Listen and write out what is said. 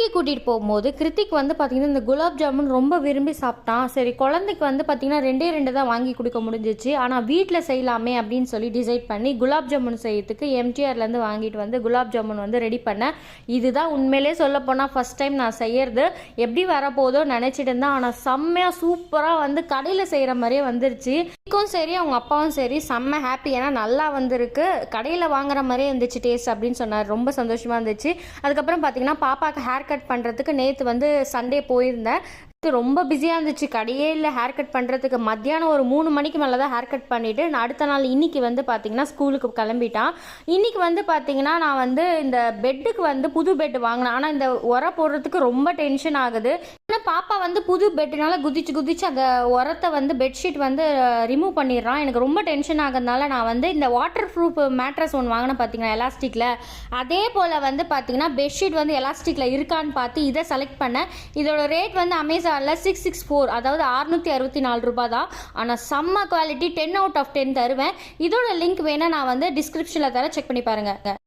கடைக்கு கூட்டிகிட்டு போகும்போது கிருத்திக் வந்து பார்த்திங்கன்னா இந்த குலாப் ஜாமுன் ரொம்ப விரும்பி சாப்பிட்டான். சரி குழந்தைக்கு வந்து பார்த்திங்கன்னா 2 தான் வாங்கி கொடுக்க முடிஞ்சிச்சு. ஆனால் வீட்டில் செய்யலாமே அப்படின்னு சொல்லி டிசைட் பண்ணி குலாப் ஜாமுன் செய்யறதுக்கு எம்டிஆர்லேருந்து வாங்கிட்டு வந்து குலாப் ஜாமுன் வந்து ரெடி பண்ணேன். இதுதான் உண்மையிலே சொல்ல போனால் ஃபஸ்ட் டைம் நான் செய்யறது. எப்படி வரப்போதோ நினச்சிட்டு இருந்தேன். ஆனால் செம்மையாக சூப்பராக வந்து கடையில் செய்கிற மாதிரியே வந்துருச்சு. கிருத்திக்கும் சரி அவங்க அப்பாவும் சரி செம்ம ஹாப்பி. ஏன்னா நல்லா வந்திருக்கு, கடையில் வாங்குற மாதிரியே இருந்துச்சு டேஸ்ட் அப்படின்னு சொன்னார். ரொம்ப சந்தோஷமாக இருந்துச்சு. அதுக்கப்புறம் பார்த்தீங்கன்னா பாப்பாவுக்கு ஹேர் கட் பண்ணுறதுக்கு நேற்று வந்து சண்டே போயிருந்தேன். ரொம்ப பிஸியாக இருந்துச்சு, கடையே இல்லை ஹேர் கட் பண்ணுறதுக்கு. மத்தியானம் ஒரு 3 மணிக்கு மேலே தான் ஹேர் கட் பண்ணிவிட்டு நான் அடுத்த நாள் இன்றைக்கி வந்து பார்த்திங்கன்னா ஸ்கூலுக்கு கிளம்பிட்டான். இன்றைக்கி வந்து பார்த்திங்கன்னா நான் வந்து இந்த பெட்டுக்கு வந்து புது பெட்டு வாங்கினேன். ஆனால் இந்த உரம் போடுறதுக்கு ரொம்ப டென்ஷன் ஆகுது. ஆனால் பாப்பா வந்து புது பெட்டுனால குதிச்சு அந்த உரத்தை வந்து பெட்ஷீட் வந்து ரிமூவ் பண்ணிடுறான். எனக்கு ரொம்ப டென்ஷன் ஆகிறதுனால நான் வந்து இந்த வாட்டர் ப்ரூஃப் மேட்ரஸ் ஒன்று வாங்கினேன் பார்த்திங்கன்னா எலாஸ்டிக்கில். அதே போல் வந்து பார்த்திங்கன்னா பெட்ஷீட் வந்து எலாஸ்டிக்கில் இருக்கான்னு பார்த்து இதை செலக்ட் பண்ணேன். இதோட ரேட் வந்து அமேசான் 664, அதாவது 664 ரூபாய் தான். ஆனால் செம்ம குவாலிட்டி, 10 out of 10 தருவேன். இதோட லிங்க் வேணால் நான் வந்து டிஸ்கிரிப்ஷனில் தர, செக் பண்ணி பாருங்கள்.